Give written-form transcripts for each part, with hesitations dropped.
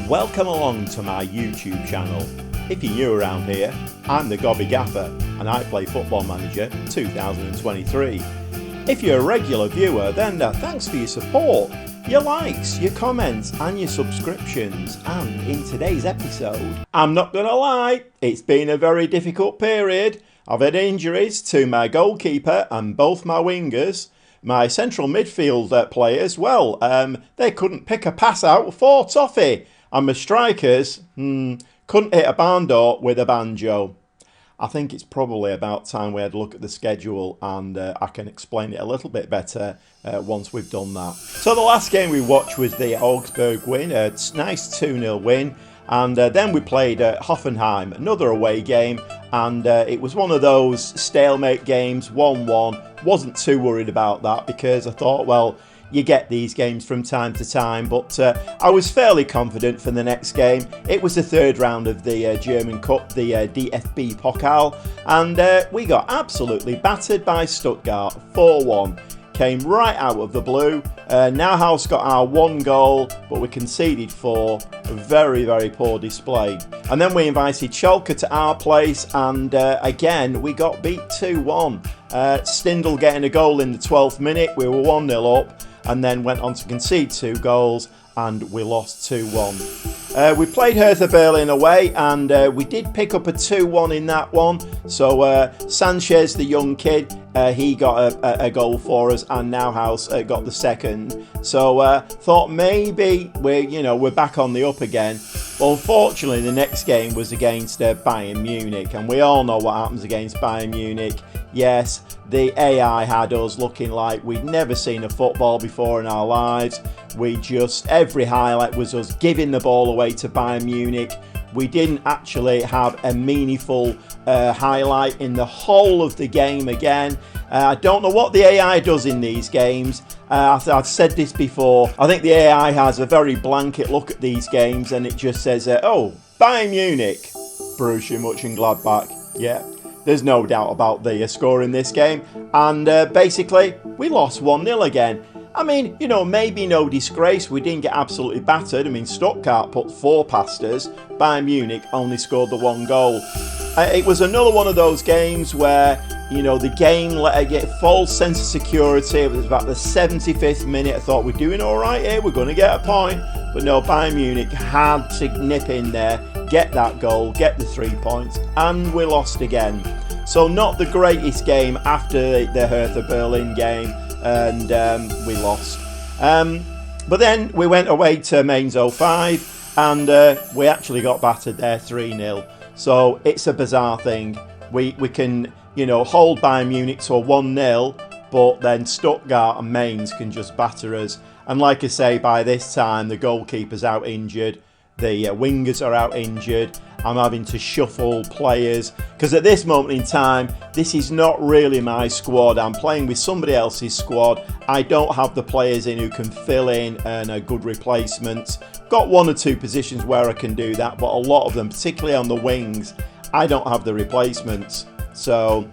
Welcome along to my YouTube channel. If you're new around here, I'm the Gobby Gaffer and I play Football Manager 2023. If you're a regular viewer, then thanks for your support, your likes, your comments and your subscriptions. And in today's episode, I'm not gonna lie, it's been a very difficult period. I've had injuries to my goalkeeper and both my wingers. My central midfield players, well, they couldn't pick a pass out for toffee. And my strikers, couldn't hit a barn door with a banjo. I think it's probably about time we had a look at the schedule and I can explain it a little bit better once we've done that. So the last game we watched was the Augsburg win, a nice 2-0 win. And then we played Hoffenheim, another away game. And it was one of those stalemate games, 1-1. Wasn't too worried about that because I thought, well, you get these games from time to time, but I was fairly confident for the next game. It was the third round of the German Cup, the DFB Pokal, and we got absolutely battered by Stuttgart, 4-1. Came right out of the blue. Neuhaus got our one goal, but we conceded 4. A very, very poor display. And then we invited Schalke to our place, and again, we got beat 2-1. Stindl getting a goal in the 12th minute. We were 1-0 up. And then went on to concede 2 goals and we lost 2-1. We played Hertha Berlin away and we did pick up a 2-1 in that one. So Sanchez, the young kid, he got a goal for us and Neuhaus got the second. So thought maybe we're back on the up again. Well, unfortunately, the next game was against Bayern Munich, and we all know what happens against Bayern Munich. Yes, the AI had us looking like we'd never seen a football before in our lives. Every highlight was us giving the ball away to Bayern Munich. We didn't actually have a meaningful highlight in the whole of the game again. I don't know what the AI does in these games. I've said this before. I think the AI has a very blanket look at these games and it just says, oh, Bayern Munich, Borussia Monchengladbach. Yeah, there's no doubt about the score in this game. And basically, we lost 1-0 again. I mean, maybe no disgrace. We didn't get absolutely battered. I mean, Stuttgart put 4 past us. Bayern Munich only scored the 1 goal. It was another one of those games where, the game let it get false sense of security. It was about the 75th minute. I thought, we're doing all right here. We're going to get a point. But no, Bayern Munich had to nip in there, get that goal, get the 3 points, and we lost again. So not the greatest game after the Hertha Berlin game. And we lost. But then we went away to Mainz 05 and we actually got battered there 3-0. So it's a bizarre thing. We can, hold Bayern Munich to a 1-0, but then Stuttgart and Mainz can just batter us. And like I say, by this time, the goalkeeper's out injured. The wingers are out injured. I'm having to shuffle players because at this moment in time, this is not really my squad. I'm playing with somebody else's squad. I don't have the players in who can fill in and are good replacements. Got 1 or 2 positions where I can do that, but a lot of them, particularly on the wings, I don't have the replacements. So,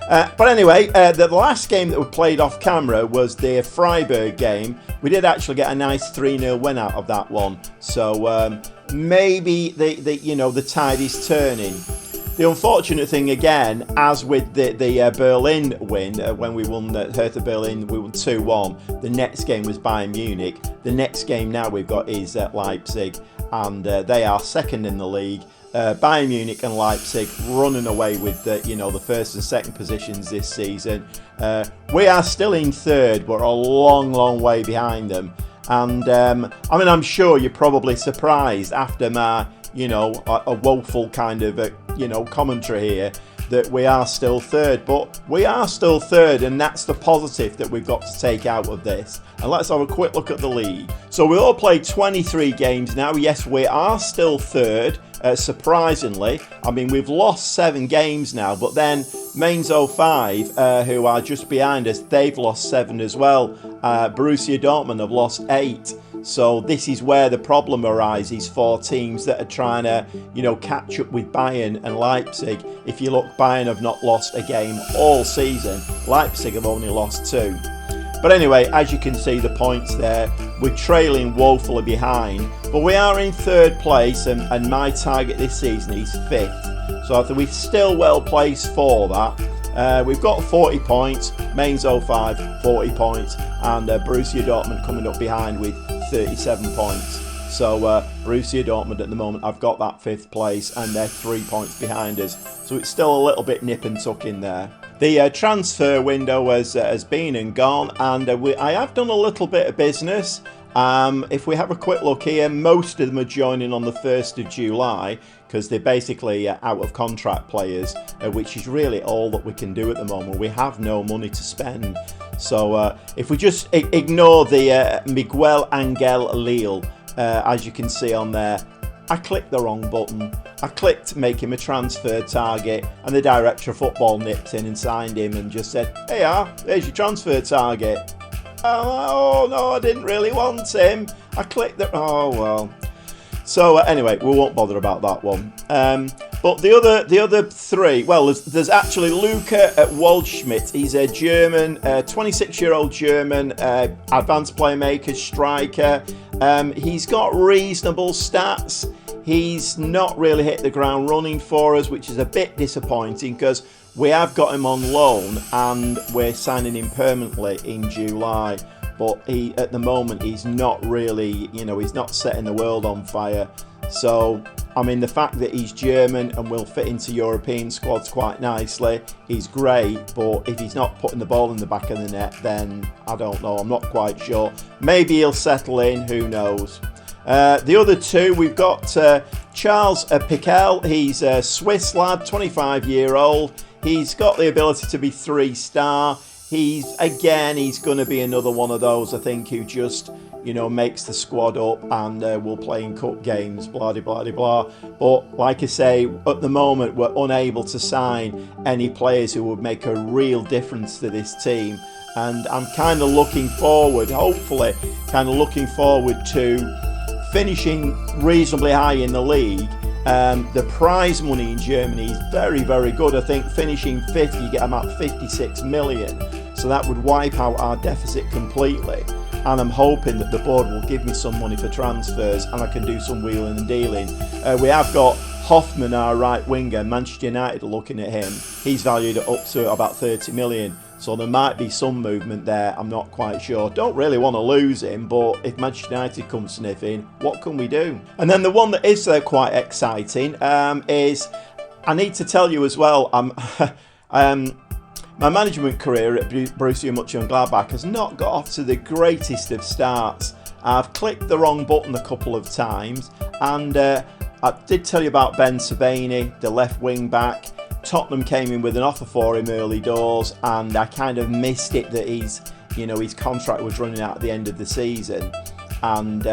but anyway, the last game that we played off camera was the Freiburg game. We did actually get a nice 3-0 win out of that one. So maybe the tide is turning. The unfortunate thing again, as with the Berlin win, when we won Hertha Berlin, we won 2-1. The next game was Bayern Munich. The next game now we've got is Leipzig, and they are second in the league. Bayern Munich and Leipzig running away with the first and second positions this season. We are still in third, but a long way behind them. And I'm sure you're probably surprised after my a woeful kind of commentary here that we are still third, but we are still third, and that's the positive that we've got to take out of this. And let's have a quick look at the league. So we all played 23 games now. Yes, we are still third, surprisingly. I mean, we've lost 7 games now, but then Mainz 05, who are just behind us, they've lost 7 as well. Borussia Dortmund have lost 8. So this is where the problem arises for teams that are trying to, catch up with Bayern and Leipzig. If you look, Bayern have not lost a game all season. Leipzig have only lost 2. But anyway, as you can see the points there, we're trailing woefully behind, but we are in 3rd place, and my target this season is 5th. So I think we're still well placed for that. We've got 40 points, Mainz 05 40 points, and Borussia Dortmund coming up behind with 37 points. So Borussia Dortmund at the moment, I've got that 5th place, and they're 3 points behind us. So it's still a little bit nip and tuck in there. The transfer window has been and gone, and I have done a little bit of business. If we have a quick look here, most of them are joining on the 1st of July because they're basically out of contract players, which is really all that we can do at the moment. We have no money to spend. So if we just ignore the Miguel Angel Lille, as you can see on there, I clicked the wrong button. I clicked make him a transfer target, and the director of football nipped in and signed him and just said, "Hey, there's your transfer target." Oh no, I didn't really want him. I clicked the. Oh well. So anyway, we won't bother about that one. But the other 3, well, there's actually Luca Waldschmidt. He's a German, 26-year-old German advanced playmaker, striker. He's got reasonable stats. He's not really hit the ground running for us, which is a bit disappointing because we have got him on loan and we're signing him permanently in July. But at the moment, he's not really, he's not setting the world on fire. So, I mean, the fact that he's German and will fit into European squads quite nicely is great. But if he's not putting the ball in the back of the net, then I don't know. I'm not quite sure. Maybe he'll settle in. Who knows? The other 2, we've got Charles Pickel. He's a Swiss lad, 25-year-old. He's got the ability to be 3-star. He's going to be another one of those, I think, who just, makes the squad up and will play in cup games, blah, blah, blah, blah. But like I say, at the moment, we're unable to sign any players who would make a real difference to this team. And I'm kind of looking forward to finishing reasonably high in the league. The prize money in Germany is very, very good. I think finishing 5th, you get about 56 million. So that would wipe out our deficit completely. And I'm hoping that the board will give me some money for transfers and I can do some wheeling and dealing. We have got Hoffman, our right winger. Manchester United are looking at him. He's valued at up to about 30 million. So there might be some movement there. I'm not quite sure. Don't really want to lose him, but if Manchester United come sniffing, what can we do? And then the one that is quite exciting is, I need to tell you as well, my management career at Borussia Monchengladbach has not got off to the greatest of starts. I've clicked the wrong button a couple of times, and I did tell you about Ben Savani, the left wing back. Tottenham came in with an offer for him early doors, and I kind of missed it that his contract was running out at the end of the season, and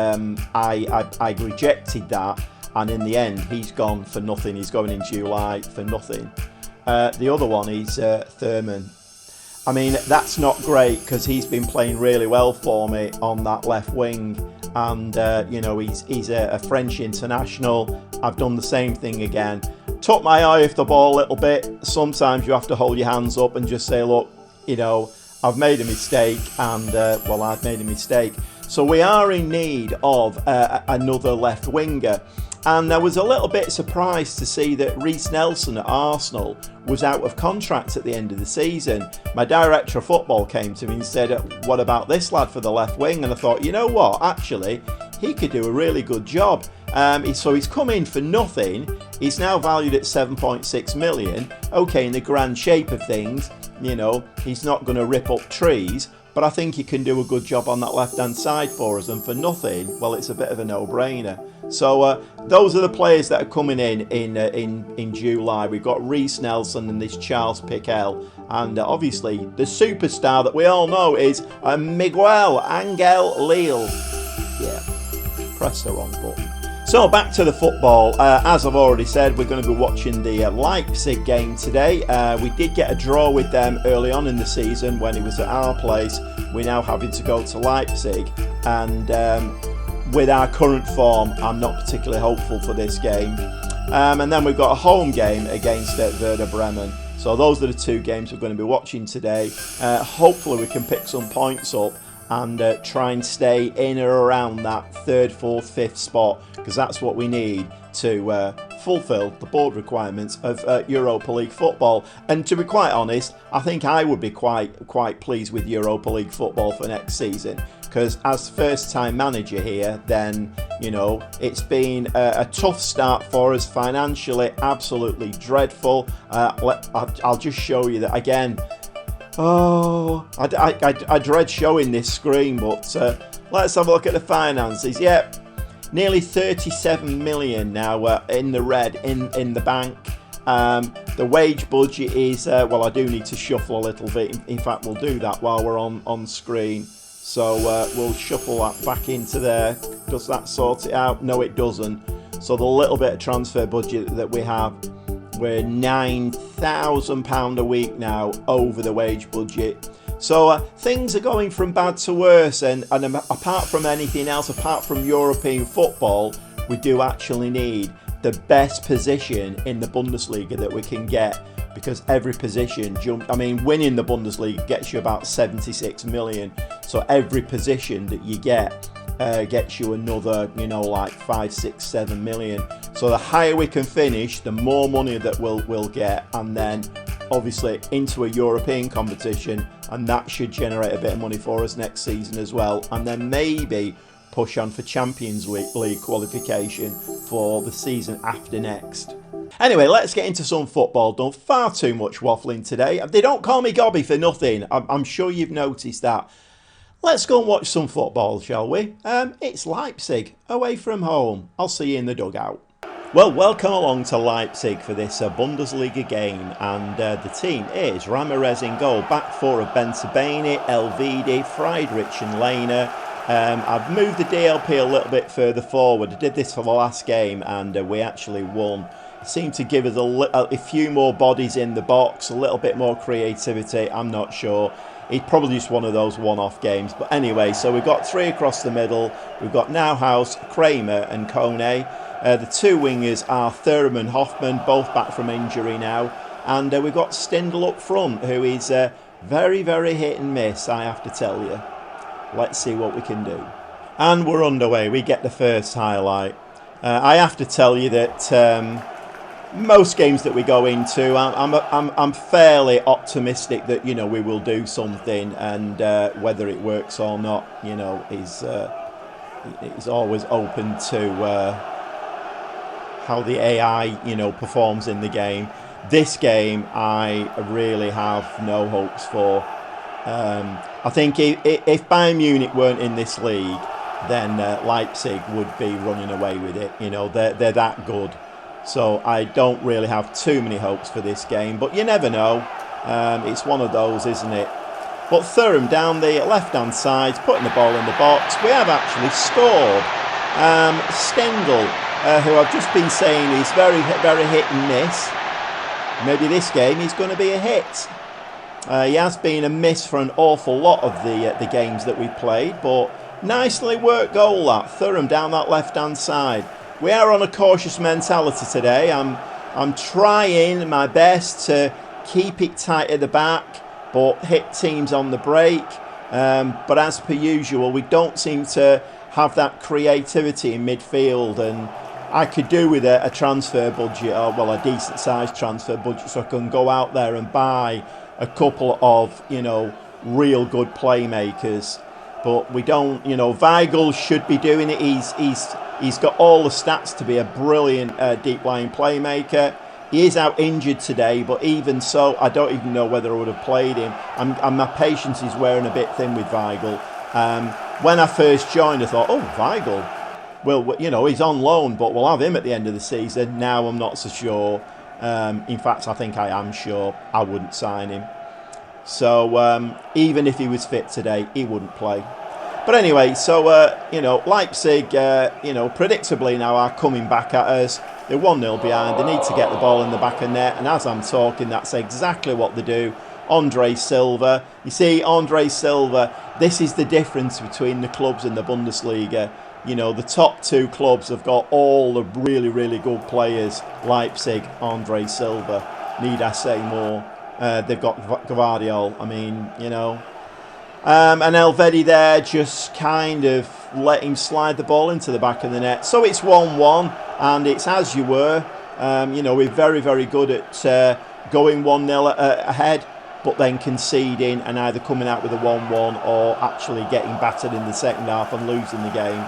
I rejected that, and in the end he's gone for nothing. He's going in July for nothing. The other one is Thurman. I mean, that's not great because he's been playing really well for me on that left wing, and he's a French international. I've done the same thing again. Took my eye off the ball a little bit. Sometimes you have to hold your hands up and just say, look, I've made a mistake, and I've made a mistake. So we are in need of another left winger. And I was a little bit surprised to see that Reiss Nelson at Arsenal was out of contract at the end of the season. My director of football came to me and said, what about this lad for the left wing? And I thought, you know what, actually, he could do a really good job. So he's come in for nothing. He's now valued at 7.6 million. Okay, in the grand shape of things, he's not going to rip up trees, but I think he can do a good job on that left-hand side for us, and for nothing, well, it's a bit of a no-brainer. So those are the players that are coming in July. We've got Reiss Nelson and this Charles Pickel, and obviously the superstar that we all know is Miguel Angel Lille. Yeah, press the wrong button. So back to the football. As I've already said, we're going to be watching the Leipzig game today. We did get a draw with them early on in the season when it was at our place. We're now having to go to Leipzig, and with our current form, I'm not particularly hopeful for this game. And then we've got a home game against Werder Bremen. So those are the two games we're going to be watching today. Hopefully we can pick some points up and try and stay in or around that 3rd, 4th, 5th spot, because that's what we need to fulfil the board requirements of Europa League football. And to be quite honest, I think I would be quite pleased with Europa League football for next season, because as first time manager here, then it's been a tough start for us financially, absolutely dreadful. I'll just show you that again. Oh, I dread showing this screen, but let's have a look at the finances. Yep, nearly 37 million now in the red in the bank. The wage budget is, well, I do need to shuffle a little bit. In fact, we'll do that while we're on screen. So we'll shuffle that back into there. Does that sort it out? No, it doesn't. So the little bit of transfer budget that we have, we're £9,000 a week now over the wage budget. So things are going from bad to worse, and apart from anything else, apart from European football, we do actually need the best position in the Bundesliga that we can get, because every position winning the Bundesliga gets you about 76 million. So every position that you get gets you another, like 5, 6, 7 million. So the higher we can finish, the more money that we'll get, and then obviously into a European competition, and that should generate a bit of money for us next season as well, and then maybe push on for Champions League qualification for the season after next. Anyway, let's get into some football. Done far too much waffling today. They don't call me Gobby for nothing. I'm sure you've noticed that. Let's go and watch some football, shall we? It's Leipzig, away from home. I'll see you in the dugout. Well, welcome along to Leipzig for this Bundesliga game, and the team is Ramirez in goal, back four of Bentabeni, Elvedi, Friedrich and Lehner. I've moved the DLP a little bit further forward. I did this for the last game, and we actually won. It seemed to give us a few more bodies in the box, a little bit more creativity, I'm not sure. It's probably just one of those one-off games. But anyway, so we've got three across the middle. We've got Neuhaus, Kramer and Kone. The two wingers are Thuram and Hoffman, both back from injury now. And we've got Stindl up front, who is very, very hit and miss, I have to tell you. Let's see what we can do. And we're underway. We get the first highlight. I have to tell you that most games that we go into, I'm fairly optimistic that we will do something, and whether it works or not, is always open to how the AI performs in the game. This game, I really have no hopes for. I think if Bayern Munich weren't in this league, then Leipzig would be running away with it. They're that good. So I don't really have too many hopes for this game, but you never know. It's one of those, isn't it? But Thuram down the left-hand side, putting the ball in the box. We have actually scored. Stindl, who I've just been saying is very, very hit and miss. Maybe this game he's going to be a hit. He has been a miss for an awful lot of the games that we've played, but nicely worked goal that. Thuram down that left-hand side. We are on a cautious mentality today. I'm trying my best to keep it tight at the back, but hit teams on the break. But as per usual, we don't seem to have that creativity in midfield, and I could do with a transfer budget, or well, a decent sized transfer budget, so I can go out there and buy a couple of real good playmakers. But we don't. Weigl should be doing it. He's got all the stats to be a brilliant deep line playmaker. He is out injured today, but even so, I don't even know whether I would have played him. And my patience is wearing a bit thin with Weigl. When I first joined, I thought, oh, Weigl. Well, he's on loan, but we'll have him at the end of the season. Now I'm not so sure. In fact, I think I am sure I wouldn't sign him. So even if he was fit today, he wouldn't play. But anyway, so, Leipzig, predictably now are coming back at us. They're 1-0 behind. They need to get the ball in the back of net. And as I'm talking, that's exactly what they do. Andre Silva. You see, Andre Silva, this is the difference between the clubs in the Bundesliga. The top two clubs have got all the really, really good players. Leipzig, Andre Silva. Need I say more? They've got Gvardiol. I mean, you know. And Elvedi there just kind of let him slide the ball into the back of the net. So it's 1-1, and it's as you were. You know, we're very, very good at going 1-0 ahead, but then conceding and either coming out with a 1-1 or actually getting battered in the second half and losing the game.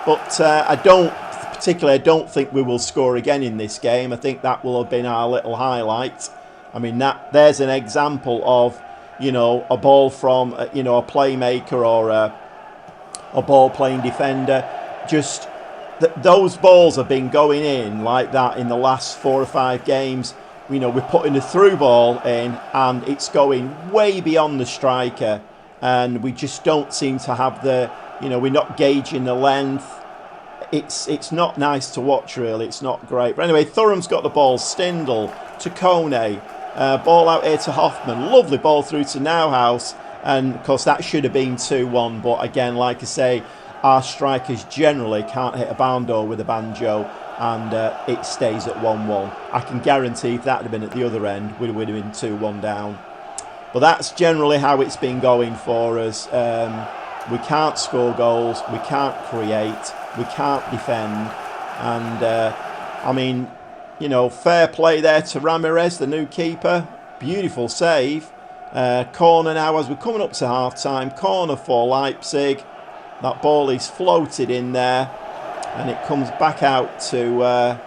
But I don't think we will score again in this game. I think that will have been our little highlight. I mean, there's an example of, you know, a ball from, you know, a playmaker or a ball-playing defender. Just those balls have been going in like that in the last 4 or 5 games. You know, we're putting a through ball in and it's going way beyond the striker. And we just don't seem to have the, you know, we're not gauging the length. It's not nice to watch, really. It's not great. But anyway, Thuram's got the ball. Stindl to Kone. Ball out here to Hoffman. Lovely ball through to Nauhaus. And, of course, that should have been 2-1. But, again, like I say, our strikers generally can't hit a boundo with a banjo. And it stays at 1-1. I can guarantee if that had been at the other end, we would have been 2-1 down. But that's generally how it's been going for us. We can't score goals. We can't create. We can't defend. And, I mean, you know, fair play there to Ramirez, the new keeper. Beautiful save. Corner now as we're coming up to half-time. Corner for Leipzig. That ball is floated in there. And it comes back out to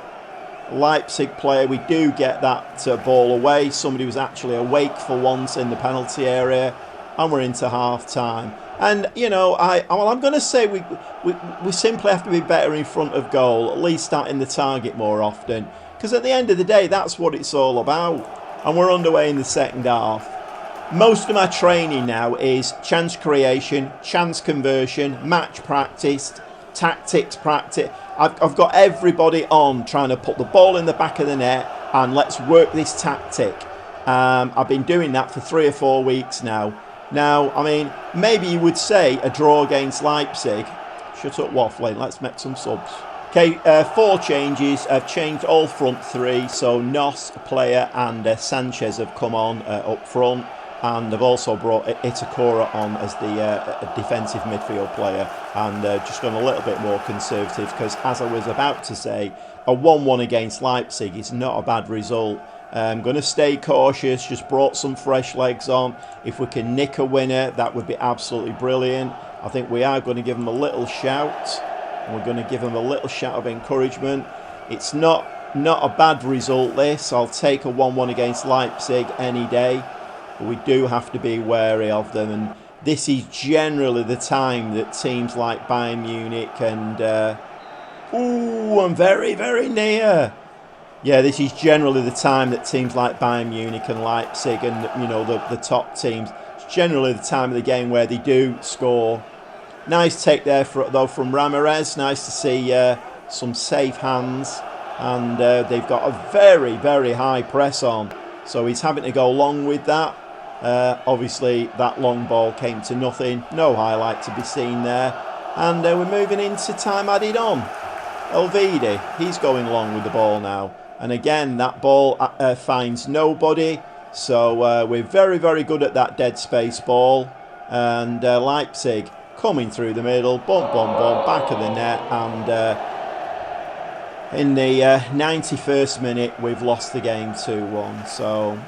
Leipzig player. We do get that ball away. Somebody was actually awake for once in the penalty area. And we're into half-time. And, you know, I'm going to say we simply have to be better in front of goal. At least starting the target more often. Because at the end of the day, that's what it's all about. And we're underway in the second half. Most of my training now is chance creation, chance conversion, match practice, tactics practice. I've got everybody on trying to put the ball in the back of the net and let's work this tactic. I've been doing that for 3 or 4 weeks now. Now, I mean, maybe you would say a draw against Leipzig. Shut up waffling, let's make some subs. Okay, 4 changes. I've changed all front 3. So Nos, player, and Sanchez have come on up front. And I've also brought Itakura on as the defensive midfield player. And just gone a little bit more conservative. Because as I was about to say, a 1-1 against Leipzig is not a bad result. I'm going to stay cautious. Just brought some fresh legs on. If we can nick a winner, that would be absolutely brilliant. I think we are going to give them a little shout. We're going to give them a little shout of encouragement. It's not a bad result, this. I'll take a 1-1 against Leipzig any day. But we do have to be wary of them. And this is generally the time that teams like Bayern Munich and... I'm very, very near. Yeah, this is generally the time that teams like Bayern Munich and Leipzig and, you know, the top teams, it's generally the time of the game where they do score. Nice take there, though, from Ramirez. Nice to see some safe hands. And they've got a very, very high press on. So he's having to go long with that. Obviously, that long ball came to nothing. No highlight to be seen there. And we're moving into time added on. Elvedi, he's going long with the ball now. And again, that ball finds nobody. So we're very, very good at that dead space ball. And Leipzig coming through the middle. Bump, bump, bump, back of the net. And in the 91st minute, we've lost the game 2-1. So,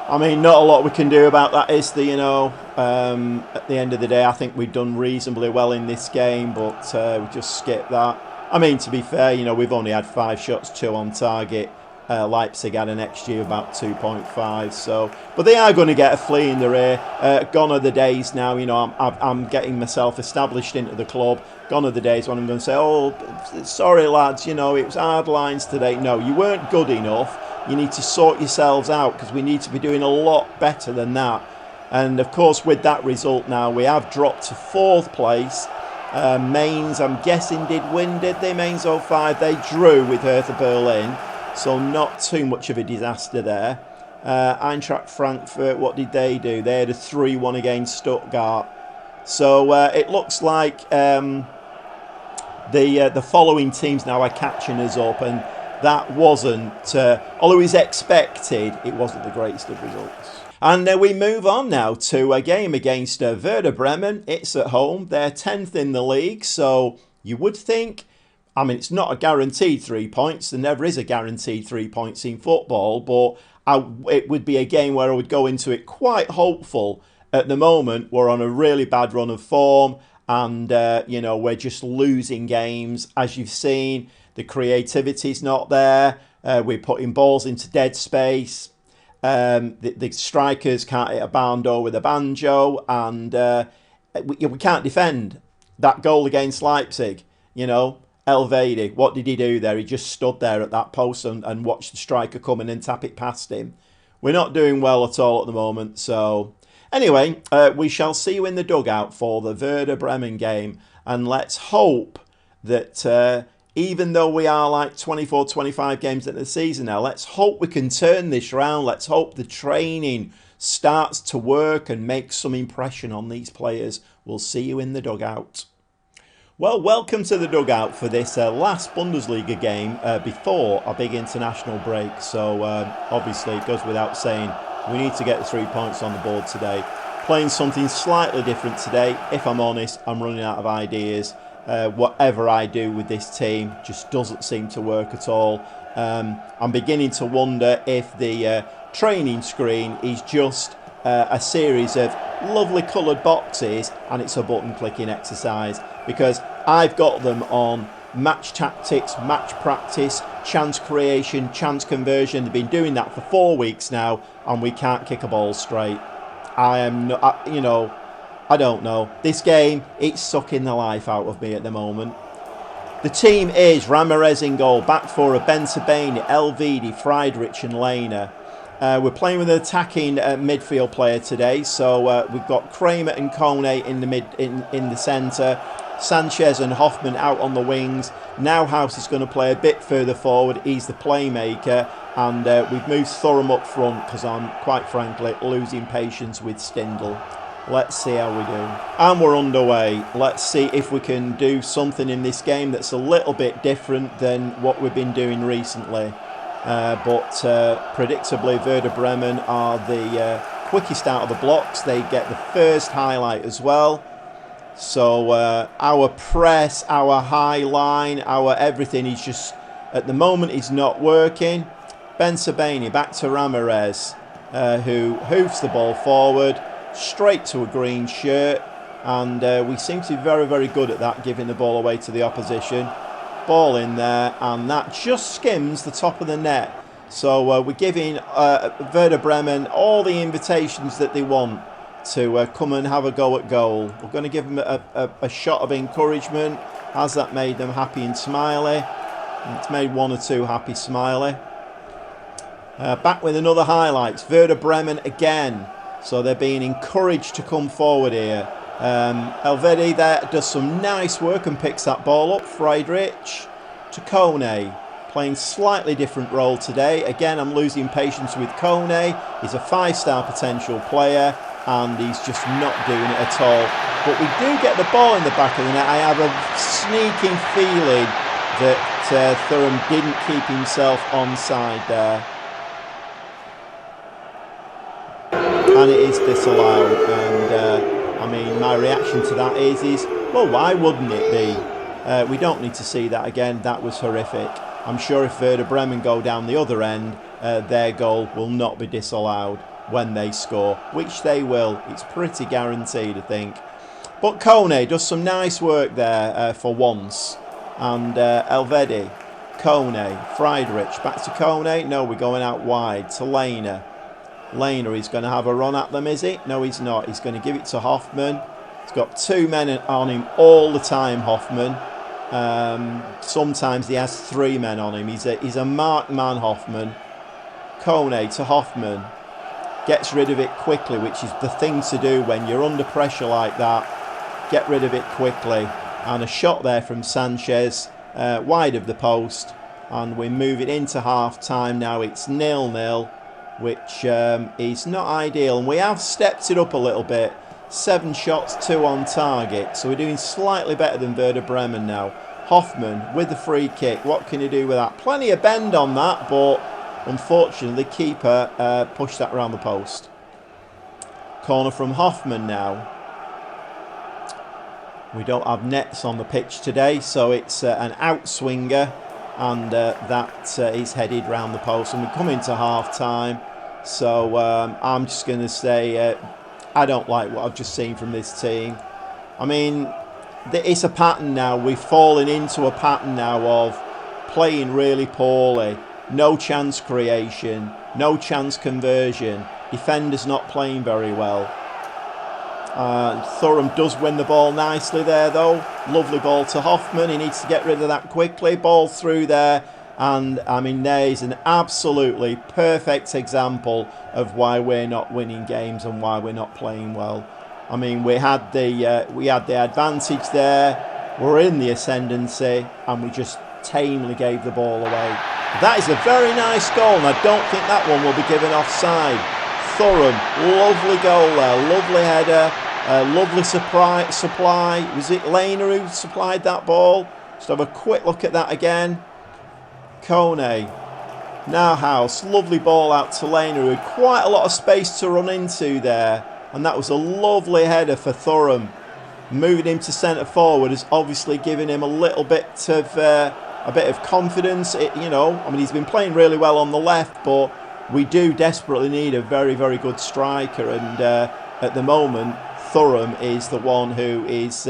I mean, not a lot we can do about that, is there, you know. At the end of the day, I think we've done reasonably well in this game. But we just skipped that. I mean, to be fair, you know, we've only had 5 shots, 2 on target. Leipzig had an XG of about 2.5. So, but they are going to get a flea in the rear. Gone are the days now. You know, I'm getting myself established into the club. Gone are the days when I'm going to say, "Oh, sorry lads, you know, it was hard lines today." No, you weren't good enough. You need to sort yourselves out because we need to be doing a lot better than that. And of course, with that result now, we have dropped to 4th place. Mainz, I'm guessing, did win, did they? Mainz 05, they drew with Hertha Berlin. So not too much of a disaster there. Eintracht Frankfurt, what did they do? They had a 3-1 against Stuttgart. So it looks like the following teams now are catching us up. And that wasn't, although it was expected, it wasn't the greatest of results. And we move on now to a game against Werder Bremen. It's at home. They're 10th in the league, so you would think, I mean, it's not a guaranteed 3 points. There never is a guaranteed 3 points in football, but it would be a game where I would go into it quite hopeful. At the moment, we're on a really bad run of form, and, you know, we're just losing games. As you've seen, the creativity's not there. We're putting balls into dead space. The strikers can't hit a barn door with a banjo, and we can't defend. That goal against Leipzig, you know, Elvedi, what did he do there? He just stood there at that post and watched the striker come in and tap it past him. We're not doing well at all at the moment. So anyway, we shall see you in the dugout for the Werder Bremen game, and let's hope that even though we are like 24, 25 games into the season now, let's hope we can turn this round. Let's hope the training starts to work and make some impression on these players. We'll see you in the dugout. Well, welcome to the dugout for this last Bundesliga game before a big international break. So obviously it goes without saying, we need to get the 3 points on the board today. Playing something slightly different today. If I'm honest, I'm running out of ideas. Whatever I do with this team just doesn't seem to work at all. I'm beginning to wonder if the training screen is just a series of lovely coloured boxes and it's a button clicking exercise, because I've got them on match tactics, match practice, chance creation, chance conversion. They've been doing that for 4 weeks now and we can't kick a ball straight. I am not, you know, I don't know. This game, it's sucking the life out of me at the moment. The team is Ramirez in goal, back four of Ben Sabani, Elvedi, Friedrich and Lehner. We're playing with an attacking midfield player today, so we've got Kramer and Kone in the centre, Sanchez and Hoffman out on the wings. Nowhouse is going to play a bit further forward. He's the playmaker, and we've moved Thuram up front because I'm, quite frankly, losing patience with Stindl. Let's see how we do. And we're underway. Let's see if we can do something in this game that's a little bit different than what we've been doing recently. But predictably, Werder Bremen are the quickest out of the blocks. They get the first highlight as well. So our press, our high line, our everything is just, at the moment, is not working. Ben Sabani back to Ramirez, who hoofs the ball forward, straight to a green shirt. And we seem to be very, very good at that, giving the ball away to the opposition. Ball in there, and that just skims the top of the net. So we're giving Werder Bremen all the invitations that they want to come and have a go at goal. We're going to give them a shot of encouragement. Has that made them happy and smiley? It's made one or two happy smiley. Back with another highlights. Werder Bremen again. So they're being encouraged to come forward here. Elvedi there does some nice work and picks that ball up. Friedrich to Kone, playing slightly different role today. Again, I'm losing patience with Kone. He's a 5-star potential player and he's just not doing it at all. But we do get the ball in the back of the net. I have a sneaking feeling that Thuram didn't keep himself onside there. And it is disallowed, and I mean, my reaction to that is well, why wouldn't it be? We don't need to see that again. That was horrific. I'm sure if Werder Bremen go down the other end, their goal will not be disallowed when they score, which they will. It's pretty guaranteed, I think. But Kone does some nice work there for once. And Elvedi, Kone, Friedrich, back to Kone. No, we're going out wide to Lehner. Lehner is going to have a run at them, is he? No, he's not. He's going to give it to Hoffman. He's got two men on him all the time, Hoffman. Sometimes he has three men on him. He's a marked man, Hoffman. Kone to Hoffman. Gets rid of it quickly, which is the thing to do when you're under pressure like that. Get rid of it quickly. And a shot there from Sanchez, wide of the post. And we move it into half-time now. It's 0-0. Which is not ideal, and we have stepped it up a little bit. 7 shots, 2 on target, so we're doing slightly better than Werder Bremen now. Hoffman with the free kick. What can he do with that? Plenty of bend on that, but unfortunately the keeper pushed that around the post. Corner from Hoffman now. We don't have nets on the pitch today, so it's an outswinger, and that is headed round the post. And we come into half time, so I'm just going to say I don't like what I've just seen from this team. I mean, it's a pattern now. We've fallen into a pattern now of playing really poorly, no chance creation, no chance conversion, defenders not playing very well. Thuram does win the ball nicely there though. Lovely ball to Hoffman. He needs to get rid of that quickly. Ball through there. And I mean, there's an absolutely perfect example of why we're not winning games and why we're not playing well. I mean, we had the advantage there. We're in the ascendancy, and we just tamely gave the ball away. That is a very nice goal, and I don't think that one will be given offside. Thuram, lovely goal there, lovely header, lovely supply. Was it Lehner who supplied that ball? Just have a quick look at that again. Kone, now House, lovely ball out to Lehner, who had quite a lot of space to run into there, and that was a lovely header for Thuram. Moving him to centre forward has obviously given him a little bit of confidence. I mean, he's been playing really well on the left, but we do desperately need a very, very good striker, and at the moment Thuram is the one who is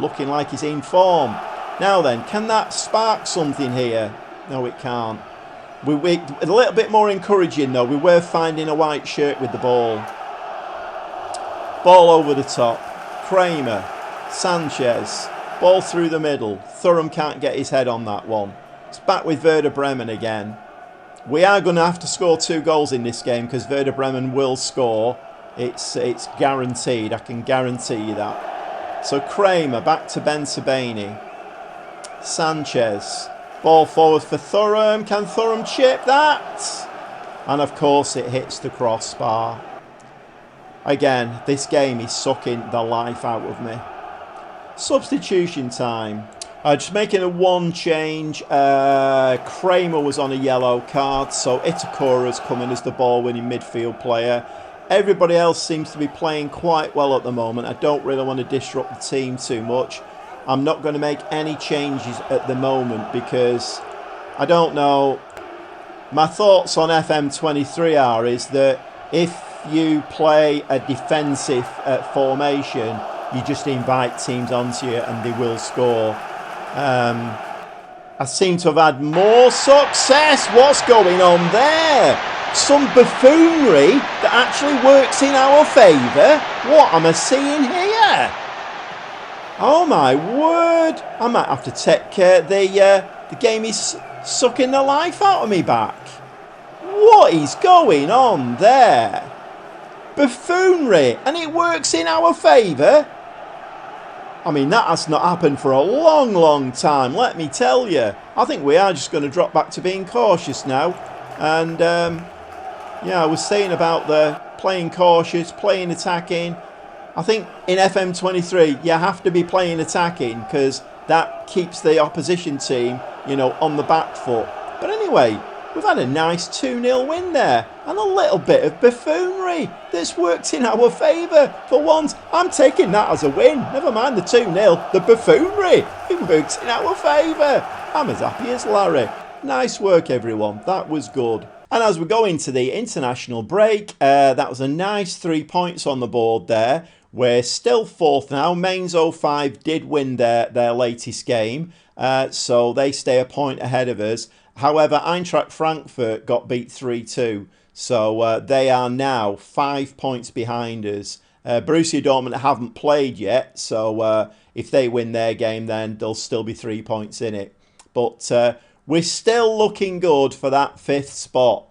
looking like he's in form. Now then, can that spark something here? No, it can't. We a little bit more encouraging though. We were finding a white shirt with the ball. Ball over the top. Kramer, Sanchez, ball through the middle. Thuram can't get his head on that one. It's back with Werder Bremen again. We are going to have to score 2 goals in this game because Werder Bremen will score. It's guaranteed. I can guarantee you that. So Kramer back to Ben Sabeni. Sanchez. Ball forward for Thuram. Can Thuram chip that? And of course it hits the crossbar. Again, this game is sucking the life out of me. Substitution time. Just making a one change. Kramer was on a yellow card, so Itakura's coming as the ball-winning midfield player. Everybody else seems to be playing quite well at the moment. I don't really want to disrupt the team too much. I'm not going to make any changes at the moment because I don't know. My thoughts on FM23 is that if you play a defensive formation, you just invite teams onto you and they will score. I seem to have had more success. What's going on there? Some buffoonery that actually works in our favour. What am I seeing here? Oh my word! I might have to take care. The game is sucking the life out of me back. What is going on there? Buffoonery, and it works in our favour. I mean, that has not happened for a long, long time, let me tell you. I think we are just going to drop back to being cautious now. And, yeah, I was saying about the playing cautious, playing attacking. I think in FM23, you have to be playing attacking because that keeps the opposition team, on the back foot. But anyway, we've had a nice 2-0 win there and a little bit of buffoonery that's worked in our favour for once. I'm taking that as a win. Never mind the 2-0, the buffoonery. It works in our favour. I'm as happy as Larry. Nice work, everyone. That was good. And as we go into the international break, that was a nice 3 points on the board there. We're still 4th now. Mainz 05 did win their latest game, so they stay a point ahead of us. However, Eintracht Frankfurt got beat 3-2, so they are now 5 points behind us. Borussia Dortmund haven't played yet, so if they win their game, then they'll still be 3 points in it. But we're still looking good for that 5th spot.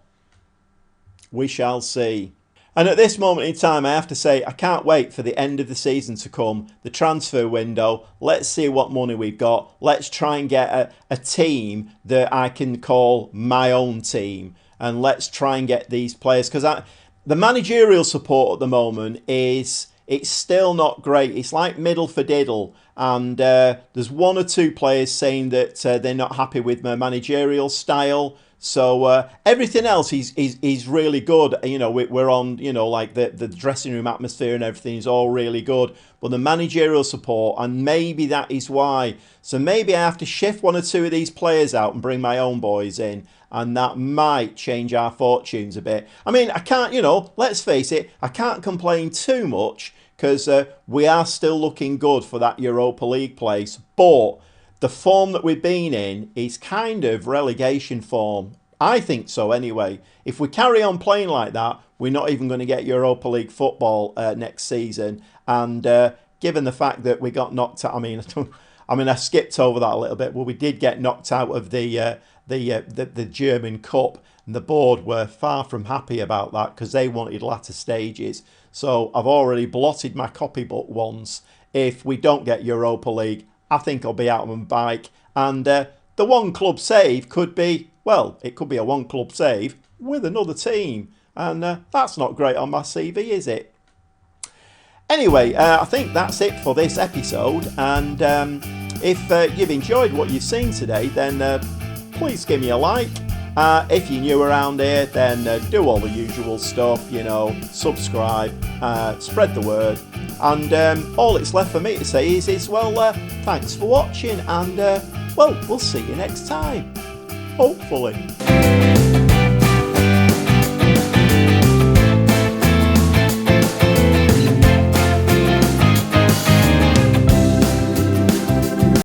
We shall see. And at this moment in time, I have to say, I can't wait for the end of the season to come, the transfer window. Let's see what money we've got. Let's try and get a team that I can call my own team. And let's try and get these players. Because the managerial support at the moment is it's still not great. It's like middle for diddle. And there's one or two players saying that they're not happy with my managerial style. So everything else is really good. You know, we're on, you know, like the dressing room atmosphere and everything is all really good. But the managerial support, and maybe that is why. So maybe I have to shift one or two of these players out and bring my own boys in. And that might change our fortunes a bit. I mean, I can't, you know, let's face it, I can't complain too much because we are still looking good for that Europa League place. But the form that we've been in is kind of relegation form. I think so anyway. If we carry on playing like that, we're not even going to get Europa League football next season. And given the fact that we got knocked out, I mean, I skipped over that a little bit. Well, we did get knocked out of the German Cup, and the board were far from happy about that because they wanted latter stages. So I've already blotted my copybook once. If we don't get Europa League, I think I'll be out on my bike. And the one club save could be, well, it could be a one club save with another team. And that's not great on my CV, is it? Anyway, I think that's it for this episode. And if you've enjoyed what you've seen today, then please give me a like. If you're new around here, then do all the usual stuff, you know, subscribe, spread the word. And all it's left for me to say is well, thanks for watching, and well, we'll see you next time, hopefully.